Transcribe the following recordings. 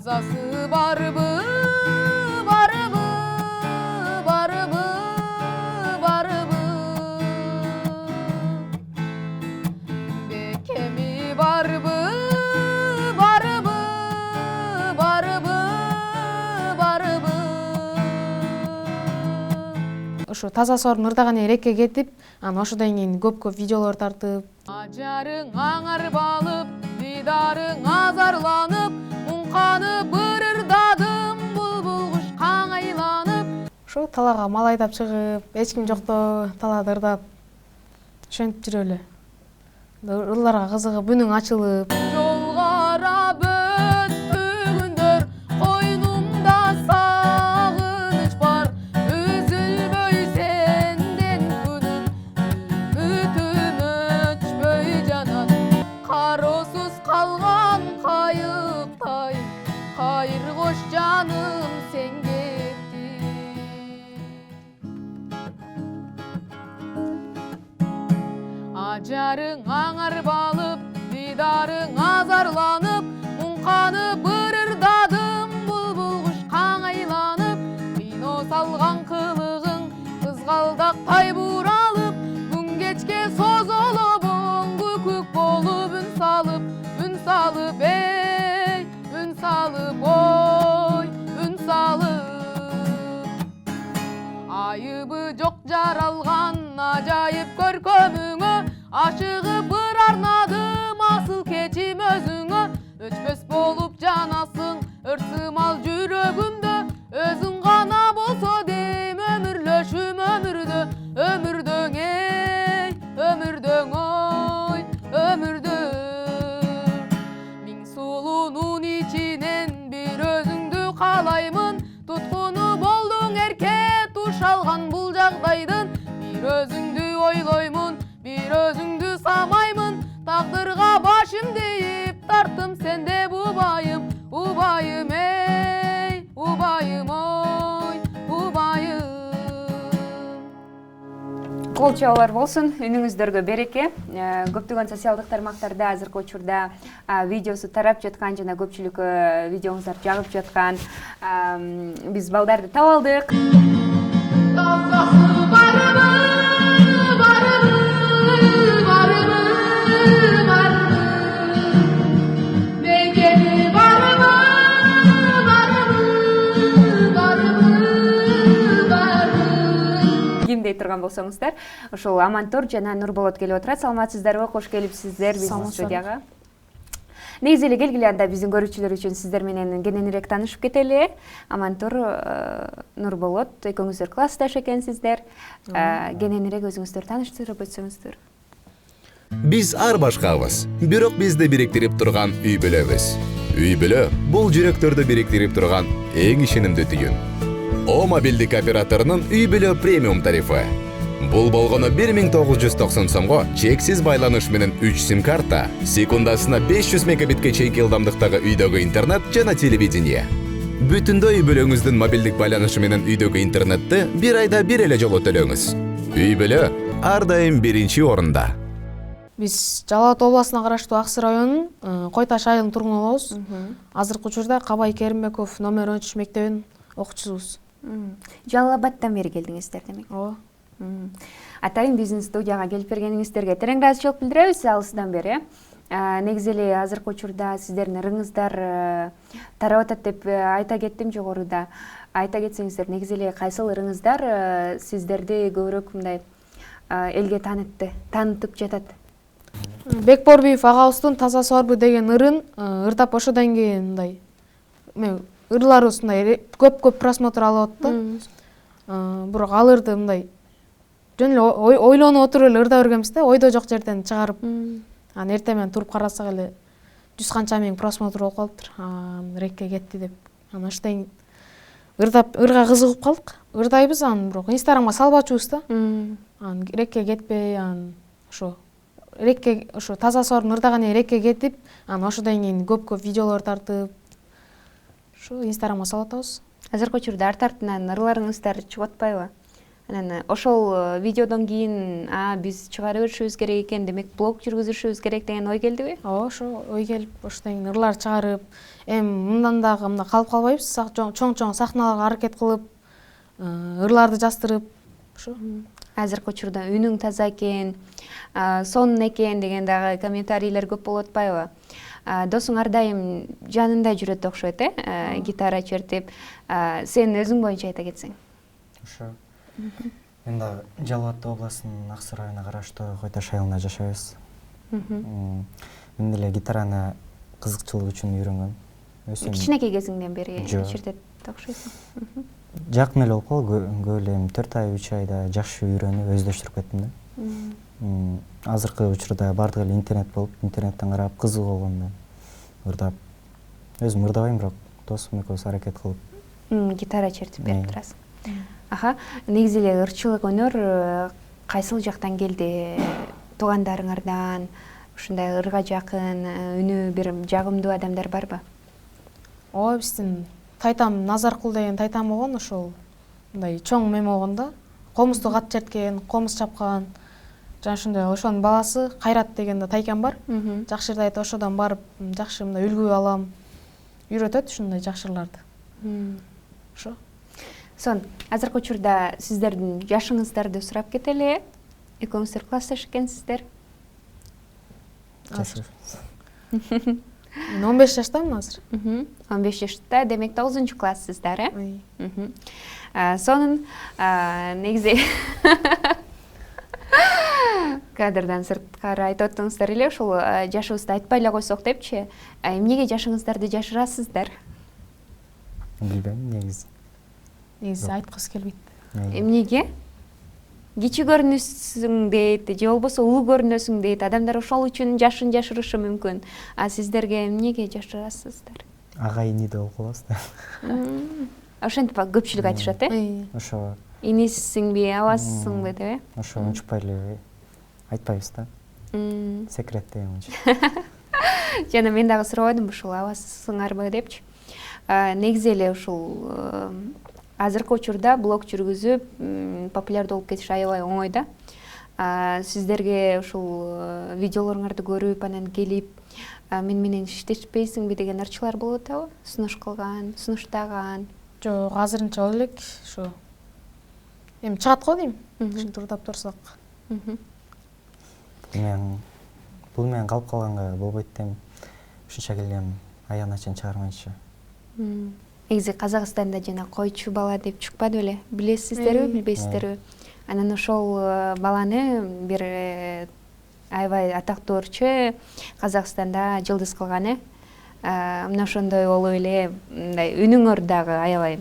Тазасы барбы, барбы, барбы, барбы. Бекеми барбы, барбы, барбы, барбы. Ошо таза сорун ырдаган эрекке кетип, анан ошодон кийин көп видеолор тартып. Ажарың аңар балып, дидарың азарланып, муңканып ырырдадым, булбул куш каңайланып. Ошо талаага мал айдап чыгып, эч ким жокто талаада ырдап, ошентип жүрө эле. Ырларга кызыгып, үнүң ачылып. Жолгара өттү күндөр, койнумда сагыныч бар. Үзүлбөй сенден күнүм, үмүтүм өчпөй жанат. Кароосуз калган кайыктай, кайыр кош жаным сен кеттиң. Ажарың аңар балып, дидарың азарланып, муңканып ырырдадым, булбул куш каңайланып. Кино салган кылыгың кызгалдактай буралып, күн кечке созолобоң күкүк болуп үн салып, эй, үн салып, ой, үн салып. Айыбы жок жаралган ажайып көркөмүңө, ашыгып ыр арнадым асыл кечим өзүңө. Өчпөс болуп жанасың ырсымал жүрөгүмдө, өзүң гана болсо дейм өмүрлөшүм өмүрдө. Өмүрдөң эй, өмүрдөң ой, өмүрдөң. Миң сулуунун ичинен бир өзүңдү каалаймын, туткуну болдуң эрке туш алган бул жагдайдын. Бир өзүңдү ойлоймун, бир өзүңдү самаймын, тагдырга башым дейип тарттым сенде убайым, убайым эй, убайым ой, убайым. Кол чабуулар болсун, үнүңүздөргө береке. Көптөгөн социалдык тармактарда азыркы учурда видеосу тарап жаткан жана көпчүлүккө видеоңуздар жагып жаткан биз балдарды таап алдык. Тазасы барбы, барбы, барбы, барбы. Бекеми барбы, барбы, барбы, барбы. Кимдей турган болсоңуздар, ошол Амантор жана Нурболот келип отурат. Саламатсыздарбы? Кош келипсиздер биздин студияга. Негизи эле келгиле, анда биздин көрүүчүлөр үчүн сиздер менен кененирээк таанышып кетели. Амантор, Нурболот, экөөңүздөр классташ экенсиздер. Кененирээк өзүңүздөрдү тааныштырып өтсөңүздөр. Биз ар башкабыз, бирок бизди бириктирип турган үй бүлөбүз. Үй бүлө бул жүрөктөрдү бириктирип турган эң ишенимдүү түйүн. О мобилдик операторунун үй бүлө премиум тарифы. Бул болгону 1990 сомго чексиз байланыш менен 3 сим-карта, секундасына 500 мегабитке чейинки ылдамдыктагы үйдөгү интернет жана телевидение. Бүтүндө үй бүлөңүздүн мобилдик байланышы менен үйдөгү интернетти бир айда бир эле жолу төлөңүз. Үй бүлө ар дайым биринчи орунда. Биз Жалал Абад областына караштуу Аксы районунун Кой Таш айылынын тургуну болобуз. Азыркы учурда Кабай Керимбеков номер 13 мектебинин окуучусубуз. Жалал Абадтан бери келдиңиздер демек. Ооба. Атайын биздин студияга келип бергениңиздерге терең ыраазычылык билдиребиз алысынан бери. Негизи эле азыркы учурда сиздердин ырыңыздар тарап атат деп айта кеттим жогоруда. Айта кетсеңиздер, негизи эле кайсыл ырыңыздар сиздерди көбүрөөк мындай элге таанытып жатат? Бекборбиев агабыздын Таза сорбу деген ырын ырдап ошодон кийин мындай ырларыбыз мындай көп просмотр алып атты. Бирок ал ырды мындай жөн эле ойлонуп отуруп эле ырда бергенбиз да, ойдо жок жерден чыгарып. Анан эртең менен туруп карасак эле 100 канча миң просмотр болуп калыптыр. Рекке кетти деп. Анан ошондон ырдап, ырга кызыгып калдык. Ырдайбыз анан бирок Инстаграмга салбачубуз да. Анан рекке кетпей, анан ошо Таза сорун ырдаган рекке кетип, анан ошодон кийин көп видеолор тартып, ошо Инстаграмга салып атабыз. Азыркы учурда арт артынан ырларыңыздар чыгып атпайбы? Анан ошол видеодон кийин биз чыгарып беришибиз керек экен, демек блог жүргүзүшүбүз керек деген ой келдиби? ооба ошо ой келип ошондон кийин ырлар чыгарып эми мындан дагы мына калып калбайбыз, чоң сахналарга аракет кылып ырларды жаздырып ошо. Азыркы учурда үнүң таза экен, сонун экен деген дагы комментарийлер көп болуп атпайбы? Досуң ар дайым жанында жүрөт окшойт, гитара чертип. Сен өзүң боюнча айта кетсең. Ошо. Мен дагы Жалал Абад областынын Ак Суу районуна караштуу Кой Таш айылында жашайбыз. Мен деле гитараны кызыкчылык үчүн үйрөнгөм. Кичинекей кезиңден бери чертет окшойсуң. Жакын эле болуп калды, көп эле 4 ай 3 айда жакшы үйрөнүп өздөштүрүп кеттим да. Азыркы учурда бардыгы эле интернет болуп, интернеттен карап кызык болгондо ырдап. Өзүм ырдабайм, бирок досум экөөбүз аракет кылып гитара чертип берип турасың. Негизи эле ырчылык өнөр кайсыл жактан келди? Туугандарыңардан, ушундай ырга жакын, үнү бир жагымдуу адамдар барбы? Ооба, биздин тайтам Назаркул деген тайтам болгон, ошол мындай чоң мем болгон да. Комузду кат черткен, комуз чапкан. Жана ошондой ошонун баласы Кайрат деген да тайкам бар. Жакшы ырдайт, ошодон барып жакшы мындай үлгү алам. Үйрөтөт ушундай жакшы ырларды. Ошо. Азыркы учурда сиздердин жашыңыздарды сурап кетели. Экөөңүздөр классташ экенсиздер. жашайбыз. Мен 15 жаштамын азыр. 15 жашта, демек 9 класссыздар, Сонун негизи кадрдан сырткары айтып атсаңыздар эле, ошол жашыбызды айтпай эле койсок депчи. Эмнеге жашыңыздарды жашырасыздар? Билбейм, негизи. Негизи айткыбыз келбейт. Эмнеге? Кичи көрүнөсүң дейт, же болбосо улуу көрүнөсүң дейт. Адамдар ошол үчүн жашын жашырышы мүмкүн. Сиздерге эмнеге жашырасыздар? Ага ини да болуп калабыз да. Ошентип көпчүлүк айтышат, Ошо. Инисиңби, абасысыңбы деп, Ошо унчукпай эле айтпайбыз да. Секрет дегенчи. Жана мен дагы сурабадым ушул абасысыңарбы депчи. Негизи эле ушул азыркы учурда блог жүргүзүп популярдуу болуп кетиш аябай оңой да. Сиздерге ушул видеолоруңарды көрүп, анан келип мен менен иштешпейсиңби деген ырчылар болуп атабы? Сунуш кылган, сунуштаган. Жок, азырынча боло элек ошо. Эми чыгат го дейм. Ушинтип ырдап турсак. Бул менен калып калганга болбойт дейм. Ушунча келгем, аягына чейин чыгармайчы. Негизи Казакстанда жана койчу бала деп чыкпады беле? Билесиздерби, билбейсиздерби? Анан ошол баланы бир аябай атактуу ырчы Казакстанда жылдыз кылган, Мына ошондой болуп эле мындай үнүңөр дагы аябай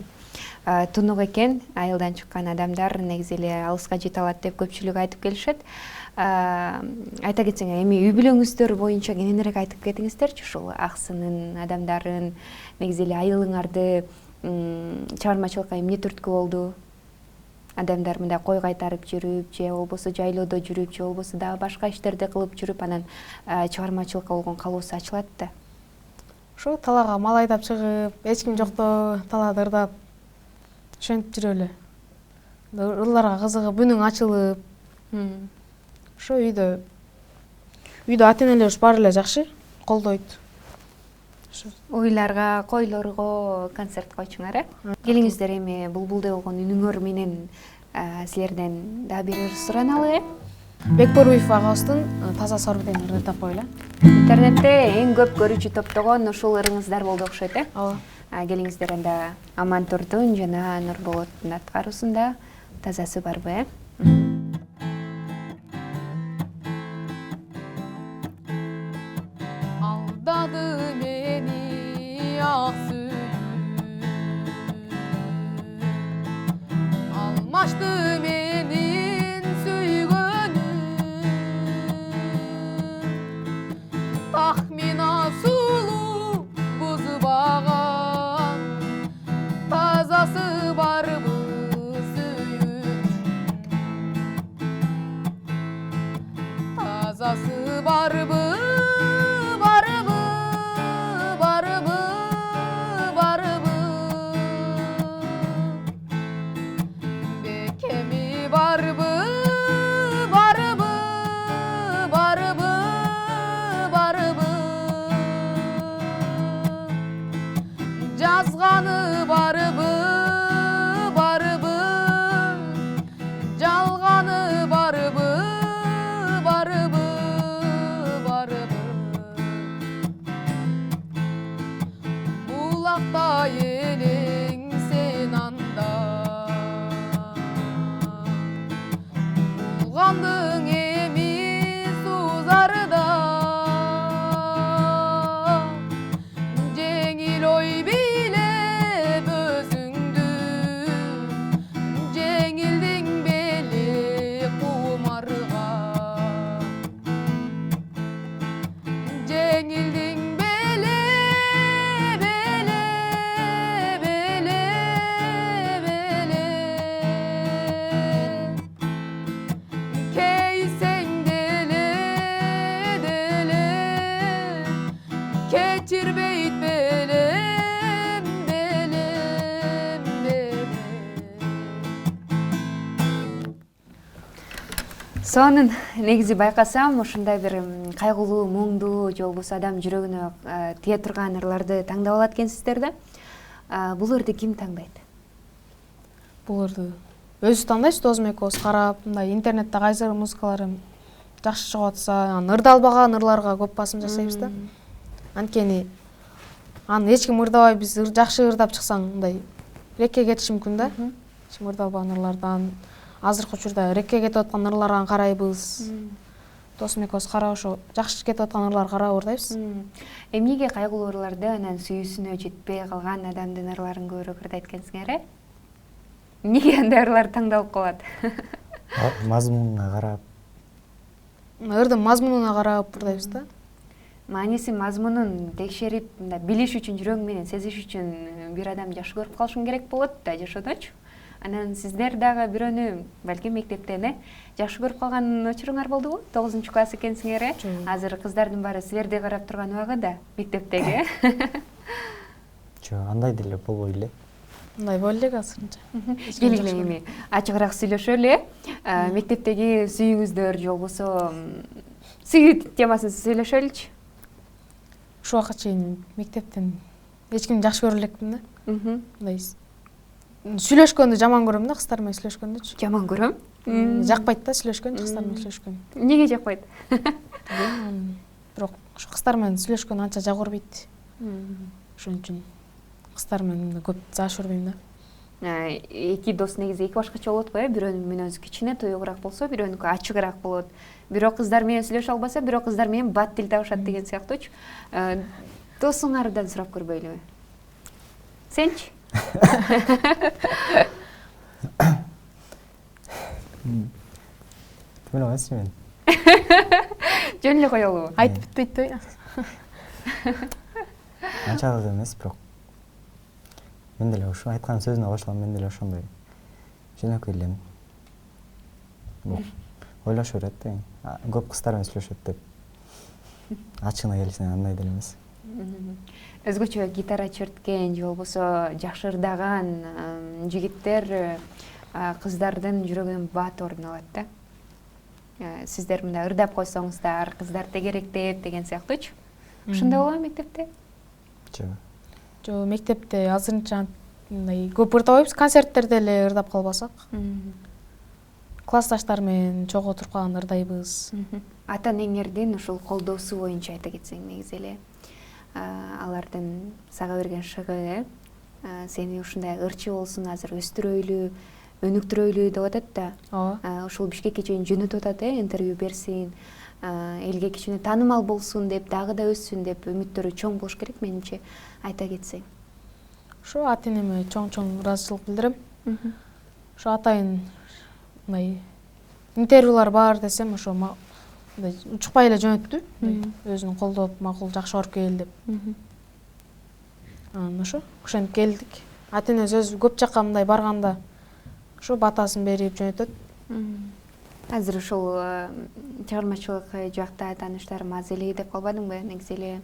тунук экен. Айылдан чыккан адамдар негизи эле алыска жете алат деп көпчүлүк айтып келишет. Айта кетсең, эми үй бүлөңүздөр боюнча кененирээк айтып кетиңиздерчи, ушул Аксынын адамдарын, негизи эле айылыңарды чыгармачылыкка эмне түрткү болду? Адамдар мындай кой кайтарып жүрүп, же болбосо жайлоодо жүрүп, же болбосо дагы башка иштерди кылып жүрүп, анан чыгармачылыкка болгон калуусу ачылат да. Ошо талаага мал айдап чыгып, эч ким жокто талаада ырдап, ошентип жүрө эле. Ырларга кызыгып, үнүң ачылып. Ошо үйдө ата-энелерибиз баары эле жакшы колдойт. Уйларга, койлорго концерт койчуңар, Келиңиздер эми булбулдой болгон үнүңөр менен силерден дагы бир ыр сураналы, Бекборбиев агабыздын Таза сорбу деген ырды тап койгула. Интернетте эң көп көрүүчү топтогон ушул ырыңыздар болду окшойт, Ооба. Келиңиздер анда Амантурдун жана Нурболоттун аткаруусунда Тазасы барбы, Алдады мени ак сүйүү, алмашты менин сүйгөнүм, тахмина сулуу бузбаган, тазасы барбы сүйүч, тазасы барбы жазганы барыбы барыбы жалганы барыбы барыбы барыбы булакта элең сен анда булгандың эми сузарыда жеңил ой бийлеп өзүңдү жеңилдиң бели кумарга жеңилдиң беле беле беле беле кейсең деле деле кечирбейт белем белем белем сонун негизи байкасам ушундай бир кайгылуу муңдуу же болбосо адам жүрөгүнө тие турган ырларды таңдап алат экенсиздер да. Бул ырды ким таңдайт? бул ырды өзүбүз тандайбыз досум экөөбүз карап мындай интернетте кайсы музыкалар жакшы чыгып атса анан ырдалбаган ырларга көп басым жасайбыз да. Анткени аны эч ким ырдабай биз жакшы ырдап чыксаң мындай рекке кетиши мүмкүн да. Эч ким ырдалбаган ырлардан азыркы учурда рекке кетип аткан ырларга карайбыз. Досум экөөбүз карап ошо жакшы кетип аткан ырларга карап ырдайбыз. Эмнеге кайгылуу ырларды анан сүйүүсүнө жетпей калган адамдын ырларын көбүрөөк ырдайт экенсиңер, э? Эмнеге андай ырлар таңдалып калат? мазмунуна карап. Ырдын мазмунуна карап ырдайбыз да. Мааниси мазмунун текшерип, билиш үчүн, жүрөгүң менен сезиш үчүн бир адам жакшы көрүп калышың керек болот да жашоодочу. Анан сиздер дагы бирөөнү балким мектептен жакшы көрүп калган учуруңар болдубу? 9-класс экенсиңер, э? Азыр кыздардын баары силерди карап турган убагы да мектептеги, э? Жок, андай деле болбой эле. Мындай боло элек азырынча. Келгиле эми ачыгыраак сүйлөшөлү, э? Мектептеги сүйүүңүздөр же болбосо сүйүү темасын сүйлөшөлүчү. Ушул убакка чейин мектептен эч кимди жакшы көрө элекмин да. Мындай сүйлөшкөндү жаман көрөм да, кыздар менен сүйлөшкөндүчү. Жаман көрөм. Жакпайт да сүйлөшкөн, кыздар менен сүйлөшкөн. Эмнеге жакпайт? Бирок ушу кыздар менен сүйлөшкөн анча жак көрбөйт. Ошон үчүн кыздар менен көп зааш көрбөйм да. Эки дос негизи эки башкача болот го, э? Бирөөнүн мүнөзү кичине туюгураак болсо, бирөөнүкү ачыгыраак болот. Бирок кыздар менен сүйлөшө албаса, бирок кыздар менен бат тил табышат деген сыяктуучу. Досуңардан сурап көрбөйлүбү? Сенчи? Билбейм мен. Жөн эле коелубу? Айтып бүтпөйт да. Анчалык эмес, бирок мен деле ошо айткан сөзүнө кошулам, мен деле ошондой жөнөкөй элем. Ойлошо берет да. Көп кыздар менен сүйлөшөт деп. Ачыгына келсең андай деле эмес. Өзгөчө гитара черткен же болбосо жакшы ырдаган жигиттер кыздардын жүрөгүнөн бат орун алат да. Сиздер мындай ырдап койсоңуздар, кыздар тегеректеп деген сыяктуучу. Ошондой болобу мектепте? Жок. Жок, мектепте азырынча мындай көп ырдабайбыз, концерттерде эле ырдап калбасак. Классташтар менен чогуу отуруп калганда ырдайбыз. Ата энеңердин ушул колдоосу боюнча айта кетсең негизи эле алардын сага берген шыгы, сени ушундай ырчы болсун, азыр өстүрөйлү, өнүктүрөйлү деп атат да. Ооба. Ушул Бишкекке чейин жөнөтүп атат, интервью берсин, элге кичине таанымал болсун деп, дагы да өссүн деп үмүттөрү чоң болуш керек менимче, айта кетсең. Ошо ата энеме чоң ыраазычылык билдирем. Ошо атайын мындай интервьюлар бар десем, ошо мындай учукпай эле жөнөттү. Өзүн колдоп, макул, жакшы барып кел деп. Анан ошентип келдик. Ата энебиз өзү көп жакка мындай барганда ошо батасын берип жөнөтөт. Азыр ушул чыгармачылык жакта тааныштарым аз эле деп калбадыңбы? Негизи эле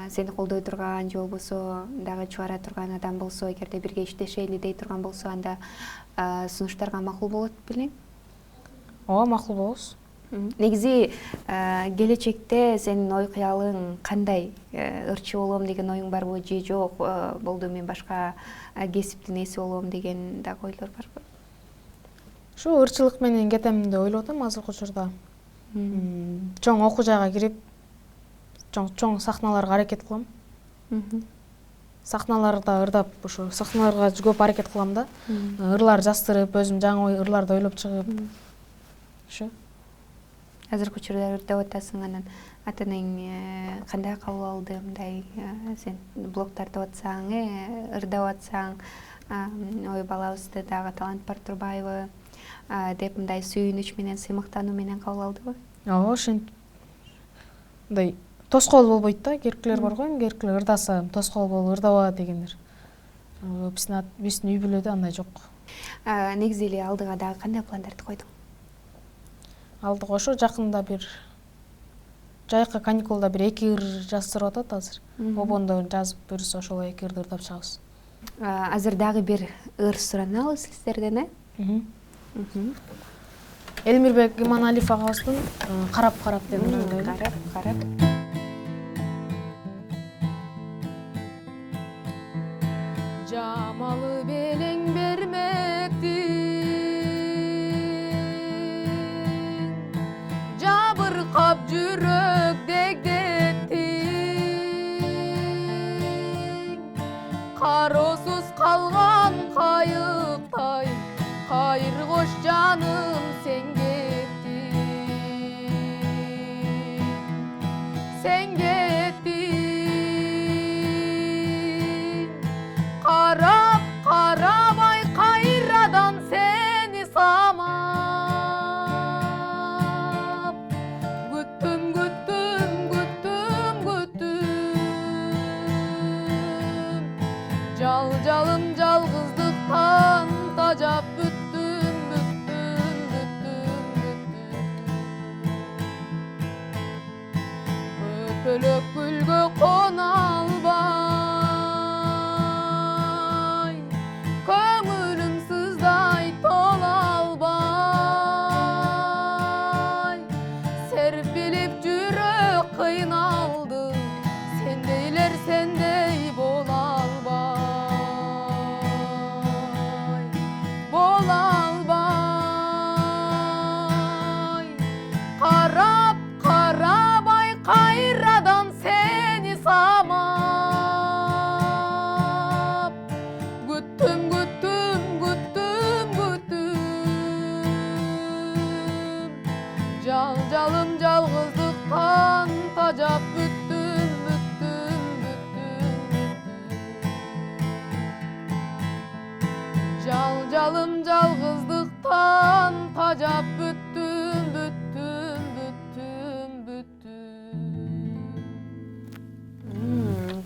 сени колдой турган же болбосо дагы чыгара турган адам болсо, эгерде бирге иштешели дей турган болсо, анда сунуштарга макул болот белең? Ооба, макул болобуз. Негизи келечекте сенин ой кыялың кандай? Ырчы болом деген оюң барбы же жок? Болду мен башка кесиптин ээси болом деген дагы ойлор барбы? Ушу ырчылык менен кетем деп ойлоп атам азыркы учурда. Чоң окуу жайга кирип, чоң сахналарга аракет кылам. Сахналарда ырдап, ушу сахналарга көп аракет кылам да. Ырлар жастырып, өзүм жаңы ырларды ойлоп чыгып. Ушу. Азыркы учурда ырдап атасың, анан ата-энең кандай кабыл алды? Мындай сен блог тартып атсаң, ырдап атсаң, ой балабызды дагы талант бар турбайбы? Деп мындай сүйүнүч менен, сыймыктануу менен кабыл алдыбы? Ооба, ошентип. Мындай тоскоол болбойт да, керкилер бар го, керкилер ырдаса, тоскоол болуп ырдаба дегендер. Биздин үй бүлөдө андай жок. Негизи эле алдыга дагы кандай пландарды койдуң? Алдыга ошо жакында бир жайкы каникулда бир 2 ыр жаздырып атат азыр. Обондо жазып буюрса ошол 2 ырды ырдап чыгабыз. Азыр дагы бир ыр суранабыз сиздерден, Элмирбек Иманалиев агабыздын карап деген ырды. Карап. Жамалы белең бермектин, жабыркап жүрөк дегдеттин, кароосуз калган кайыктай, кайыр кош жаным сен кеттин, карабай кайрадан сени самап, күттүм, жалым жалгыздыктан тажап бүттүм, көпөлөк гүлгө кона албай, көңүлүм сыздай тола албай, серпилип жүрөк кыйналды, сендейлер сендей бола албай, карабай кайрадан сени самап, күттүм, жалым жалгыздыктан тажап бүттүм, жалым жалгыздыктан тажап бүттүм.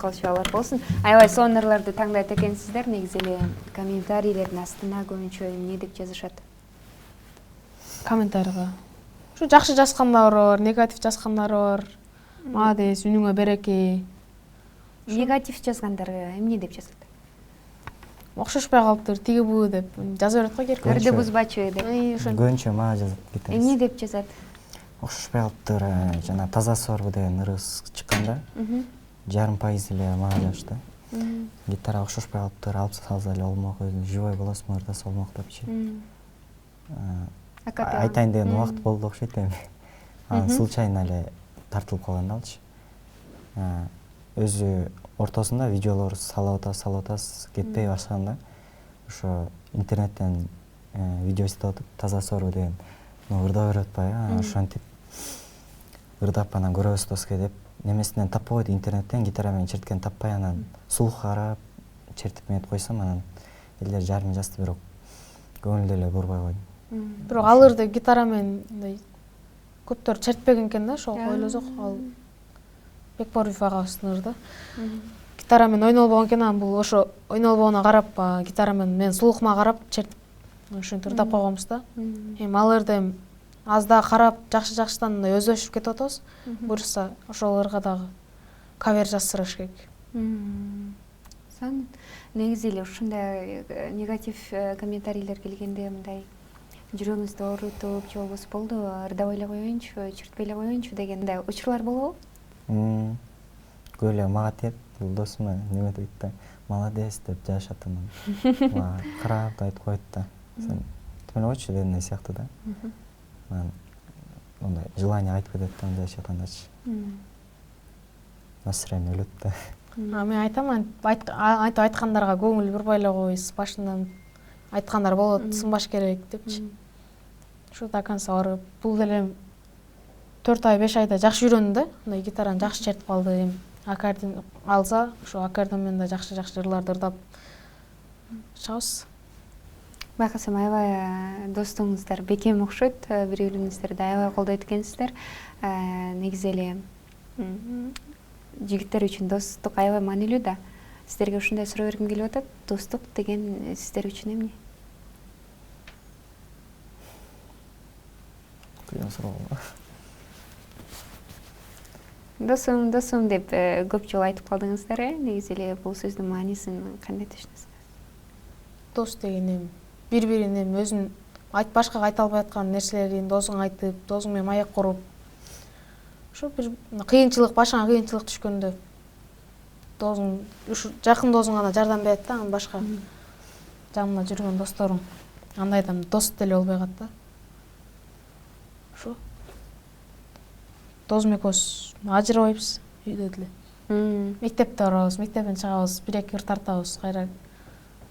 Калчалар болсун. Аябай сонун ырларды таңдайт экенсиздер. Негизи эле комментарийлердин астына көбүнчө эмне деп жазышат? Комментарийга ушу жакшы жазгандар бар, негатив жазгандар бар. Молодец, үнүңө береке. Негатив жазгандар эмне деп жазат? Окшошпой калыптыр, тиги бу деп жаза берет го керки. Ырды бузбачы деп. Көбүнчө мага жазат кетет. Эмне деп жазат? Окшошпой калыптыр, жана тазасы барбы деген ырыбыз чыкканда, 0,5% эле мага жазышты. Гитара окшошпой калыптыр, алып салса эле болмок, өзүң живой болосуң, ырдаса болмок депчи. Айтайын деген убакыт болду окшойт эми. Анан случайно эле тартылып калган да алчы. Өзү ортосунда видеолор салып атасыз, кетпей баштаганда ошо интернеттен видео издеп атып, тазасы барбы деген ырдап берип атпайбы, анан ошентип ырдап анан көрөбүз доске деп немесинен таппай койду, интернеттен гитара менен черткен таппай, анан слух карап чертип метип койсом, анан элдер жарым жазды, бирок көңүлдө эле бурбай койдум. Бирок ал ырды гитара менен мындай көптөр чертпеген экен да, ошол ойлосок ал Бекборбиев агабыздын ырды. Гитара менен ойнолбогон экен, анан бул ошо ойнолбогону карап, гитара менен мен слухума карап чертип ошентип ырдап койгонбуз да. Эми ал ырды аз да карап, жакшы-жакшыдан мындай өздөшүп кетип атабыз. Буюрса ошол ырга дагы кавер жаздырыш керек. Негизи эле ушундай негатив комментарийлер келгенде мындай жүрөгүңүздү оорутуп же болбосо болду ырдап эле коеюнчу, чиртпей эле коеюнчу дегендей учурлар болобу? Көп эле мага тиет, бул досума неме дейт да, молодец деп жашат анан. Мага карап айтып коет да. Сен тим эле койчу дегендей сыяктуу да. Анан мындай желание айтып кетет да андай чатандачы. Настроение өлөт да. Мен айтам, айтып айткандарга көңүл бурбай эле коебуз, башынан айткандар болот, сынбаш керек депчи. Ушу до конца барып, бул деле 4 ай 5 айда жакшы үйрөндүм да. Мындай гитараны жакшы чертип калды. Эми аккордеон алса, ушу аккордеон менен да жакшы ырларды ырдап чыгабыз. Байкасам аябай достуңуздар бекем окшойт, бири бириңиздерди аябай колдойт экенсиздер. Негизи эле жигиттер үчүн достук аябай маанилүү да. Сиздерге ушундай суроо бергим келип атат. Достук деген сиздер үчүн эмне? Кыйын суроо. Досум деп көп жолу айтып калдыңыздар, негизи эле бул сөздүн маанисин кандай түшүнөсүз? Дос деген эми бири-бирине өзүнүн башкага айта албай аткан нерселерин досуңа айтып, досуң менен маек куруп, ушу бир кыйынчылык, башыңа кыйынчылык түшкөндө досуң, ушу жакын досуң гана жардам берет да, анан башка жанында жүргөн досторуң андайдан дос деле болбой калат да. Ушу досум экөөбүз ажырабайбыз үйдө деле. Мектепте барабыз, мектептен чыгабыз, 1-2 ыр тартабыз, кайра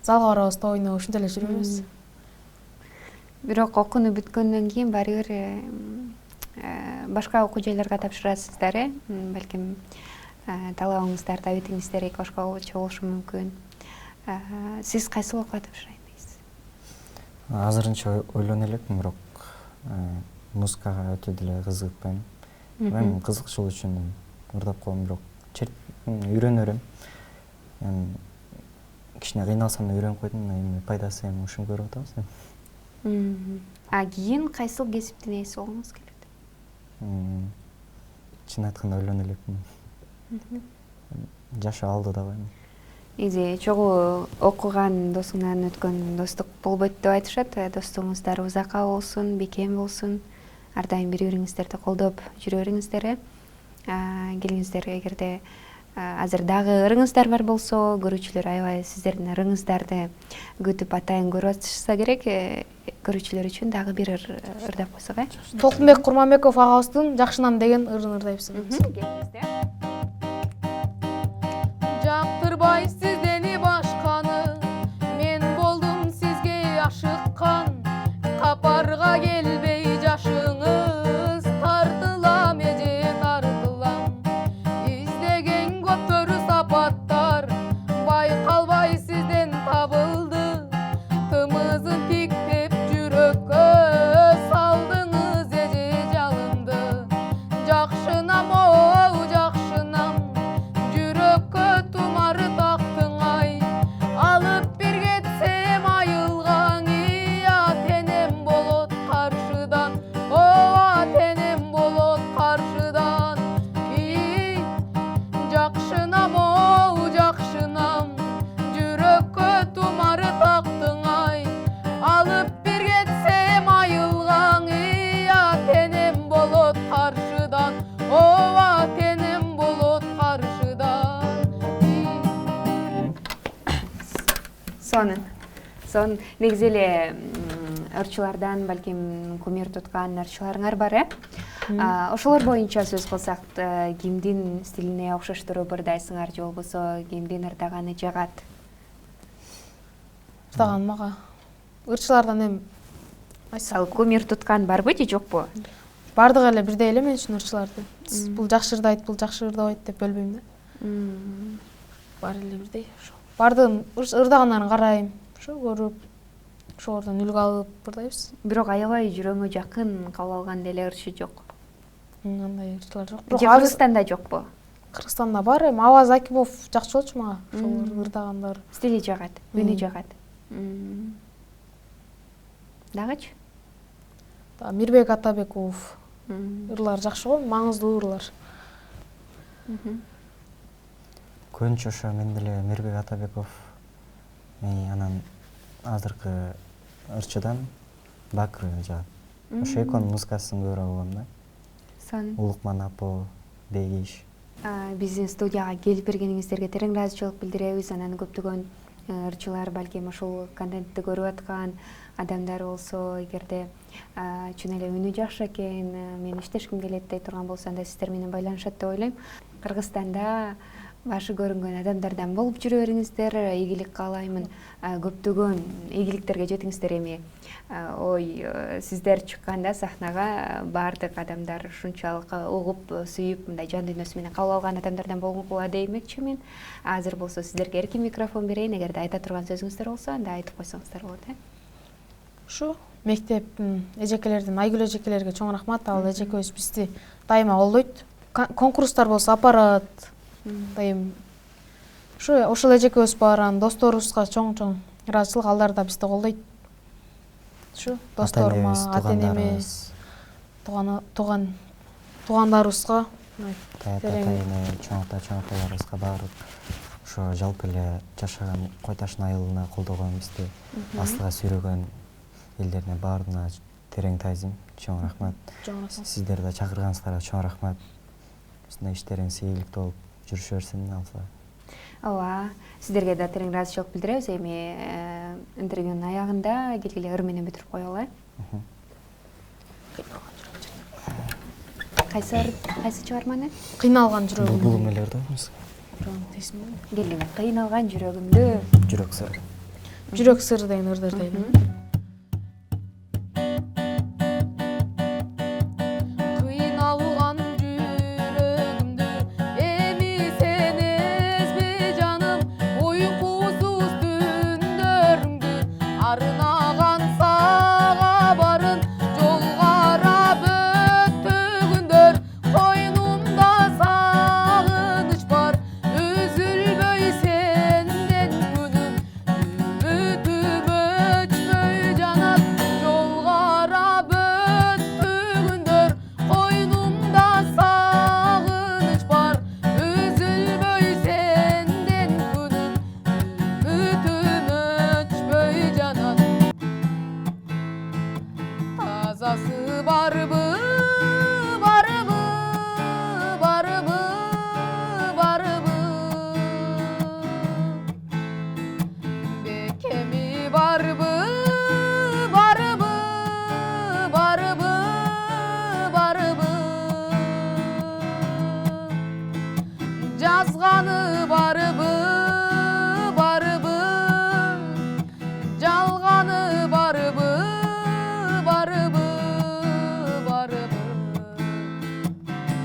залга барабыз, топ ойноп, ушинтип эле жүрөбүз. Бирок окууну бүткөндөн кийин баары бир башка окуу жайларга тапшырасыздар, балким талабыңыздар, абитиңиздер эки башка болушу мүмкүн. Сиз кайсыл окууга тапшырайын дейсиз? Азырынча ойлоно элекмин, бирок музыкага өтө деле кызыгып. Мен кызыкчылык үчүн ырдап коем, бирок үйрөнө берем. Кичине кыйналсам да үйрөнүп койдум, эми пайдасы эми ушуну көрүп атабыз эми. Кийин кайсыл кесиптин ээси болгуңуз келет? Чын айтканда ойлоно элекмин. Жашы алдыда го эми. Негизи чогуу окуган досуңан өткөн достук болбойт деп айтышат. Достугуңуздар узакка болсун, бекем болсун. Ар дайым бири бириңиздерди колдоп жүрө бериңиздер. Келиңиздер, эгерде азыр дагы ырыңыздар бар болсо, көрүүчүлөр аябай сиздердин ырыңыздарды күтүп атайын көрүп атышса керек. Көрүүчүлөр үчүн дагы бир ыр ырдап койсок, Толкунбек Курманбеков агабыздын Жакшынам деген ырын ырдайбыз. Жактырбай сиздени башканы, мен болдум сизге ашыккан. Капарга келбей жашыңыз, тартылам эже тартылам. Издеген көптөр сапаттар, байкалбай сизден табылды. Тымызын тиктеп жүрөккө салдыңыз эже жалынды. Жакшынам оу жакшынам, жүрөккө тумары тактың ай. Алып бир кетсем айылгаң, тенем болот каршыдан, ооба тенем болот каршыдан. Жакшынам оу жакшынам, жүрөккө тумары тактың ай. Алып бир кетсем айылгаң, тенем болот каршыдан, ооба тенем болот каршыдан. Сонун негизи эле ырчылардан балким кумир туткан ырчыларыңар бар, ошолор боюнча сөз кылсак, кимдин стилине окшоштуруп ырдайсыңар же болбосо кимдин ырдаганы жагат? Ырдаган мага ырчылардан эми Мисалы кумир туткан барбы же жокпу? бардыгы эле бирдей эле мен үчүн ырчыларды. Бул жакшы ырдайт, бул жакшы ырдабайт деп бөлбөйм да. Баары эле бирдей. Бардыгын ырдаганнарын карайм, ошо көрүп, ошолордон үлгү алып ырдайбыз. Бирок аябай жүрөгүңө жакын кабыл алган деле ырчы жок. Андай ырчылар жок. Же Кыргызстанда жокпу? Кыргызстанда бар, эми Аваз Акимов жакшы болчу мага, ошолор ырдагандар. Стили жагат, үнү жагат. Дагычы? Мирбек Атабеков ырлар жакшы го, маңыздуу ырлар. Көбүнчө ошо мен деле Мирбек Атабеков, анан азыркы ырчыдан Бакыр жагат. Ошо экөөнүн музыкасын көрө алгам да. сонун. Улукман Апо, Бегиш. Биздин студияга келип бергениңиздерге терең ыраазычылык билдиребиз. Анан көптөгөн ырчылар балким ушул контентти көрүп аткан адамдар болсо, эгерде чын эле үнү жакшы экен, мен иштешким келет дей турган болсо, анда сиздер менен байланышат деп ойлойм. Кыргызстанда башы көрүнгөн адамдардан болуп жүрө бериңиздер. Ийгилик каалаймын. Көптөгөн ийгиликтерге жетиңиздер. Эми ой, сиздер чыкканда сахнага баардык адамдар ушунчалык угуп, сүйүп, мындай жан дүйнөсү менен кабыл алган адамдардан болгула деймекчи мен. Азыр болсо сиздерге эркин микрофон берейин. Эгерде айта турган сөзүңүздөр болсо, анда айтып койсоңуздар болот. Ушу мектептин эжекелердин, Айгүл эжекелерге чоң рахмат. Ал эжекебиз бизди дайыма колдойт. Конкурстар болсо апарат. Дайым ошол эжекебиз барган досторубузга чоң ыраазычылык, алар да бизди колдойт. Ушу досторума, ата-энеме, туугандарыбызга, Тайыне, чоң аталарыбызга барып, ошо жалпы эле жашаган Кой Ташын айылына колдогон, бизди асылга сүйрөгөн элдерине баарына терең таазим, чоң рахмат. Сиздерди да чакырганыңыздарга чоң рахмат. Ушундай иштериңиз ийгиликтүү болуп жүрүшө берсин алса. Ооба, сиздерге да терең ыраазычылык билдиребиз. Эми интервьюнун аягында келгиле ыр менен бүтүрүп коелу. Кайсы чыгарманы? Кыйналган жүрөгүм. Бул эмелер да музыка. Келгиле, кыйналган жүрөгүмдү. Жүрөк сыр. Жүрөк сыр деген ырдыр дейм. Кыйналган жүрөгүмдү эми сен эзби жаным, уйкусуз түндөрүмдү арнаган сага барын жол карап өттү күндөр, койнумда сагыныч бар үзүлбөй сенден күнүм, үмүтүм өчпөй жанат, жол карап өттү күндөр, койнумда сагыныч бар үзүлбөй сенден күнүм, үмүтүм өчпөй жанат. Тазасы барбы, барбы, барбы, барбы, бекеми барбы, барбы, барбы, барбы, жазганы барбы.